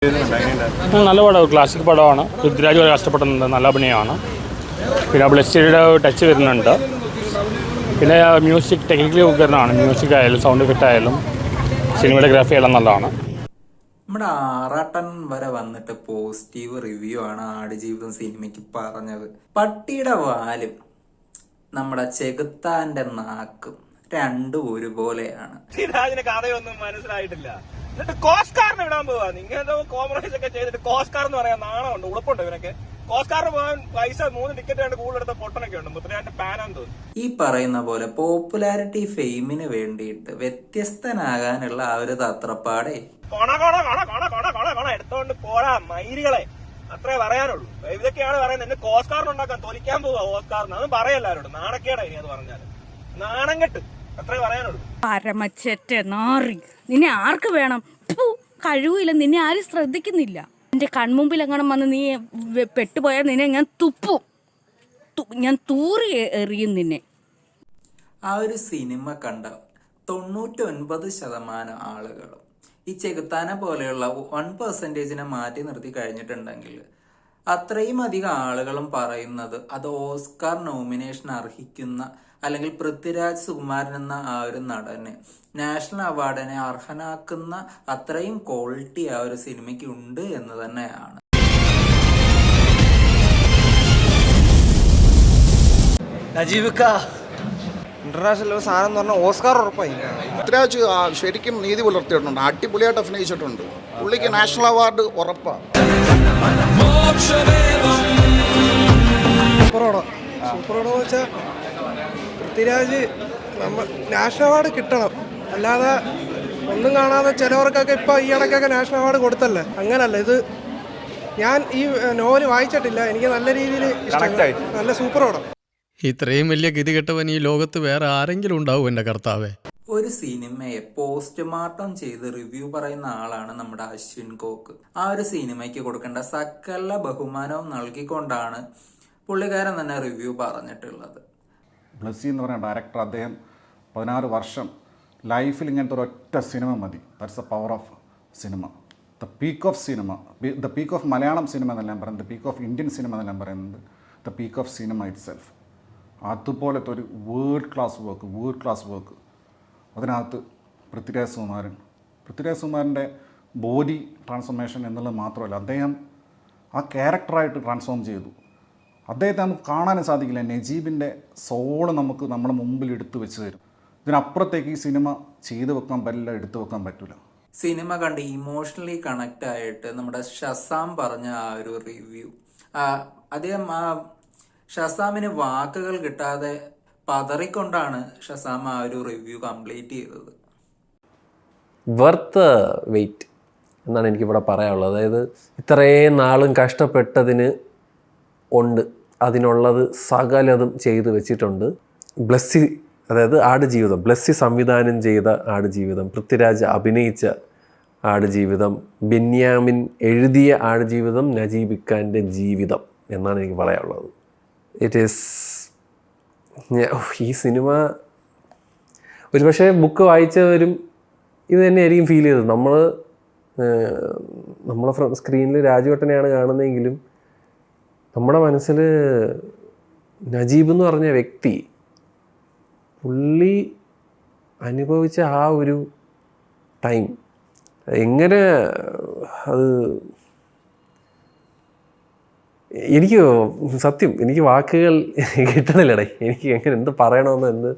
നല്ല പടം, ക്ലാസിക് പടമാണ്. പൃഥ്വിരാജ് വളരെ കഷ്ടപ്പെടുന്നുണ്ട്, നല്ല അഭിനയമാണ്. പിന്നെ ബ്ലസ്സിയുടെ ടച്ച് വരുന്നുണ്ട്. പിന്നെ മ്യൂസിക് ടെക്നിക്കലി ഉപകരണമാണ്. മ്യൂസിക് ആയാലും സൗണ്ട് എഫക്റ്റ് ആയാലും സിനിമാറ്റോഗ്രാഫി എല്ലാം നല്ലതാണ്. നമ്മുടെ ആറാട്ടൻ വരെ വന്നിട്ട് പോസിറ്റീവ് റിവ്യൂ ആണ് ആടുജീവിതം സിനിമയ്ക്ക് പറഞ്ഞത്. പട്ടിയുടെ വാലും നമ്മുടെ ചെകുത്താന്റെ നാക്കും രണ്ടും ഒരുപോലെയാണ്. സിരാജിന് കഥയൊന്നും മനസ്സിലായിട്ടില്ല. എന്നിട്ട് കോസ്കാറിന് വിടാൻ പോവാ. ഇങ്ങനത്തെ കോംപ്രമൈസ് ഒക്കെ ചെയ്തിട്ട് കോസ്കാർ എന്ന് പറയാൻ നാണമുണ്ട്, ഉളപ്പുണ്ട് ഇവനൊക്കെ. കോസ്കാറിന് പോകാൻ പൈസ 3 ടിക്കറ്റ് കണ്ട് കൂടുതലെടുത്ത പൊട്ടനൊക്കെ ഉണ്ട്. മുത്തനായിട്ട് പാനാന്ന് തോന്നുന്നു. ഈ പറയുന്ന പോലെ പോപ്പുലാരിറ്റി ഫെയിമിന് വേണ്ടിയിട്ട് വ്യത്യസ്തനാകാനുള്ള ആ ഒരു തത്രപ്പാടേ എടുത്തോണ്ട് പോടാ മയിലുകളെ, അത്രേ പറയാനുള്ളൂ. ഇതൊക്കെയാണ് പറയുന്നത്. എന്നെ കോസ്കാറിനുണ്ടാക്കാൻ തൊലിക്കാൻ പോവാ ഓസ്കാറിന്. അത് പറയല്ലാരോട് നാണക്കേടാ ഇനി അത് പറഞ്ഞാല്. നാണം കെട്ട്, അത്രേ പറയാനുള്ളൂ. പരമച്ചറ്റ നാറി, നിന്നെ ആർക്ക് വേണം? കഴിവില്ല, നിന്നെ ആരും ശ്രദ്ധിക്കുന്നില്ല. എന്റെ കൺമുമ്പിൽ എങ്ങനെ വന്ന് നീ പെട്ടുപോയാൽ നിന്നെ ഞാൻ തുപ്പും, ഞാൻ തൂറി എറിയും നിന്നെ. ആ ഒരു സിനിമ കണ്ട 99% ആളുകളും ഈ ചെകുത്താനെ പോലെയുള്ള 1% മാറ്റി നിർത്തി കഴിഞ്ഞിട്ടുണ്ടെങ്കിൽ അത്രയും അധികം ആളുകളും പറയുന്നത് അത് ഓസ്കാർ നോമിനേഷൻ അർഹിക്കുന്ന, അല്ലെങ്കിൽ പൃഥ്വിരാജ് സുകുമാരൻ എന്ന ആ ഒരു നടന് നാഷണൽ അവാർഡിനെ അർഹനാക്കുന്ന അത്രയും ക്വാളിറ്റി ആ ഒരു സിനിമയ്ക്ക് ഉണ്ട് എന്ന് തന്നെയാണ്. ഇന്റർനാഷണൽ സാധനം എന്ന് പറഞ്ഞാൽ ഓസ്കാർ ഉറപ്പായി. പൃഥ്വിരാജ് ശരിക്കും നീതി പുലർത്തിയിട്ടുണ്ട്, അടിപൊളിയായിട്ട് അഭിനയിച്ചിട്ടുണ്ട്. പുള്ളിക്ക് നാഷണൽ അവാർഡ് ഉറപ്പാണ്. സൂപ്പറോടെന്ന് വെച്ചാൽ പൃഥ്വിരാജ് നാഷണൽ അവാർഡ് കിട്ടണം. അല്ലാതെ ഒന്നും കാണാതെ ചിലവർക്കൊക്കെ ഇപ്പം ഈ ഇടയ്ക്കൊക്കെ നാഷണൽ അവാർഡ് കൊടുത്തല്ലേ. അങ്ങനല്ല ഇത്. ഞാൻ ഈ നോവൽ വായിച്ചിട്ടില്ല, എനിക്ക് നല്ല രീതിയിൽ ഇഷ്ടമായി. നല്ല സൂപ്പറോടെ. ഇത്രയും വലിയ ഗതികെട്ടവൻ ഈ ലോകത്ത് വേറെ ആരെങ്കിലും ഉണ്ടാവും എൻ്റെ കർത്താവേ. ഒരു സിനിമയെ പോസ്റ്റ്മോർട്ടം ചെയ്ത് റിവ്യൂ പറയുന്ന ആളാണ് നമ്മുടെ അശ്വിൻ കോക്ക്. ആ ഒരു സിനിമയ്ക്ക് കൊടുക്കേണ്ട സകല ബഹുമാനവും നൽകിക്കൊണ്ടാണ് പുള്ളിക്കാരൻ തന്നെ റിവ്യൂ പറഞ്ഞിട്ടുള്ളത്. ബ്ലസ്സി എന്ന് പറയുന്ന ഡയറക്ടർ, അദ്ദേഹം 16 വർഷം ലൈഫിൽ ഇങ്ങനത്തെ ഒരൊറ്റ സിനിമ മതി. That's the power of cinema. The peak of cinema, the peak of Malayalam cinema എന്നെല്ലാം പറയുന്നത്, the peak of Indian cinema എന്നെല്ലാം പറയുന്നത് the peak of cinema it self. അതുപോലത്തെ ഒരു വേൾഡ് ക്ലാസ് വർക്ക് അതിനകത്ത് പൃഥ്വിരാജ് സുകുമാരൻ്റെ ബോഡി ട്രാൻസ്ഫോർമേഷൻ എന്നുള്ളത് മാത്രമല്ല, അദ്ദേഹം ആ ക്യാരക്ടറായിട്ട് ട്രാൻസ്ഫോം ചെയ്തു. അദ്ദേഹത്തെ നമുക്ക് കാണാനും സാധിക്കില്ല. നജീബിൻ്റെ സോള് നമുക്ക് നമ്മുടെ മുമ്പിൽ എടുത്തു വെച്ച് തരും. ഇതിനപ്പുറത്തേക്ക് ഈ സിനിമ ചെയ്തു വെക്കാൻ പറ്റില്ല, എടുത്തു വെക്കാൻ പറ്റില്ല. സിനിമ കണ്ട് ഇമോഷണലി കണക്റ്റ് ആയിട്ട് നമ്മുടെ ഷസാം പറഞ്ഞ ആ ഒരു റിവ്യൂ, അദ്ദേഹം ആ ഷസാമിന് വാക്കുകൾ കിട്ടാതെ പതറിക്കൊണ്ടാണ് ഷസാം ആ ഒരു റിവ്യൂ കംപ്ലീറ്റ് ചെയ്തത്. വർത്ത് വെയിറ്റ് എന്നാണ് എനിക്കിവിടെ പറയാനുള്ളത്. അതായത് ഇത്രയും നാളും കഷ്ടപ്പെട്ടതിന് ഉണ്ട്, അതിനുള്ളത് സകലതും ചെയ്തു വെച്ചിട്ടുണ്ട്. ബ്ലസ്സി, അതായത് ആടുജീവിതം, ബ്ലസ്സി സംവിധാനം ചെയ്ത ആടുജീവിതം, പൃഥ്വിരാജ് അഭിനയിച്ച ആടുജീവിതം, ബെന്യാമിൻ എഴുതിയ ആടുജീവിതം, നജീബ് ഇക്കാൻ്റെ ജീവിതം എന്നാണ് എനിക്ക് പറയാനുള്ളത്. ഇറ്റ് ഈസ്, ഈ സിനിമ ഒരുപക്ഷെ ബുക്ക് വായിച്ചവരും ഇത് തന്നെയായിരിക്കും ഫീൽ ചെയ്തത്. നമ്മളെ സ്ക്രീനിൽ രാജുവേട്ടനെയാണ് കാണുന്നതെങ്കിലും നമ്മുടെ മനസ്സിൽ നജീബ് എന്ന് പറഞ്ഞ വ്യക്തി, പുള്ളി അനുഭവിച്ച ആ ഒരു ടൈം എങ്ങനെ, അത് എനിക്ക് സത്യം എനിക്ക് വാക്കുകൾ കിട്ടണില്ലടേ. എനിക്ക് എങ്ങനെ എന്ത് പറയണമെന്ന്,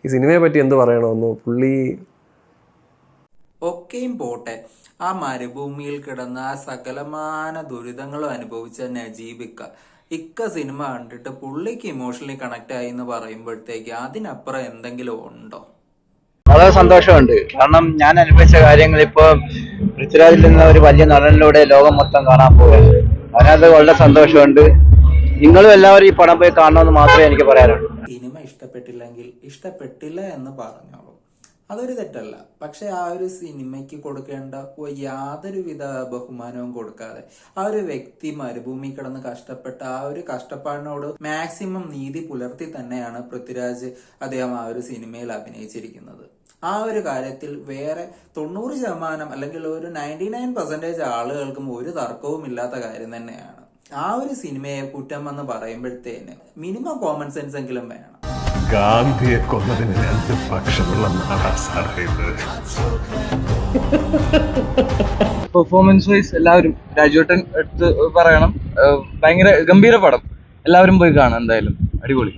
ഈ സിനിമയെ പറ്റി എന്ത് പറയണമെന്ന് പുള്ളി. ഒക്കെയും പോട്ടെ, ആ മരുഭൂമിയിൽ കിടന്ന ആ സകലമാന ദുരിതങ്ങളും അനുഭവിച്ച നജീബ് ഇക്ക സിനിമ കണ്ടിട്ട് പുള്ളിക്ക് ഇമോഷണലി കണക്ട് ആയി എന്ന് പറയുമ്പോഴത്തേക്ക് അതിനപ്പുറം എന്തെങ്കിലും ഉണ്ടോ? വളരെ സന്തോഷമുണ്ട്. കാരണം ഞാൻ അനുഭവിച്ച കാര്യങ്ങൾ ഇപ്പോൾ പൃഥ്വിരാജിൽ നിന്ന് ഒരു വലിയ നടനിലൂടെ ലോകം മൊത്തം കാണാൻ പോവുകയാണ്. അതിനകത്ത് വളരെ സന്തോഷമുണ്ട്. നിങ്ങളും എല്ലാവരും ഈ പടം പോയി കാണണമെന്ന് മാത്രമേ എനിക്ക് പറയാനുള്ളൂ. സിനിമ ഇഷ്ടപ്പെട്ടില്ലെങ്കിൽ ഇഷ്ടപ്പെട്ടില്ല എന്ന് പറഞ്ഞോളൂ, അതൊരു തെറ്റല്ല. പക്ഷെ ആ ഒരു സിനിമയ്ക്ക് കൊടുക്കേണ്ട യാതൊരുവിധ ബഹുമാനവും കൊടുക്കാതെ ആ ഒരു വ്യക്തി മരുഭൂമി കിടന്ന് കഷ്ടപ്പെട്ട ആ ഒരു കഷ്ടപ്പാടിനോട് മാക്സിമം നീതി പുലർത്തി തന്നെയാണ് പൃഥ്വിരാജ് അദ്ദേഹം ആ ഒരു സിനിമയിൽ അഭിനയിച്ചിരിക്കുന്നത്. ആ ഒരു കാര്യത്തിൽ വേറെ 90% അല്ലെങ്കിൽ ഒരു 99% ആളുകൾക്കും ഒരു തർക്കവും ഇല്ലാത്ത കാര്യം തന്നെയാണ്. ആ ഒരു സിനിമയെ കുറ്റം എന്ന് പറയുമ്പോഴത്തേന് മിനിമം കോമൺ സെൻസ് എങ്കിലും വേണം. ഗാന്ധിയെ കൊന്നതിന് 2 പക്ഷമുള്ള നാടാ സാറേ ഇത്. പെർഫോമൻസ് വൈസ് എല്ലാവരും രാജുവേട്ടൻ എടുത്ത് പറയണം, ഭയങ്കര ഗംഭീര പടം, എല്ലാവരും പോയി കാണാം, എന്തായാലും അടിപൊളി.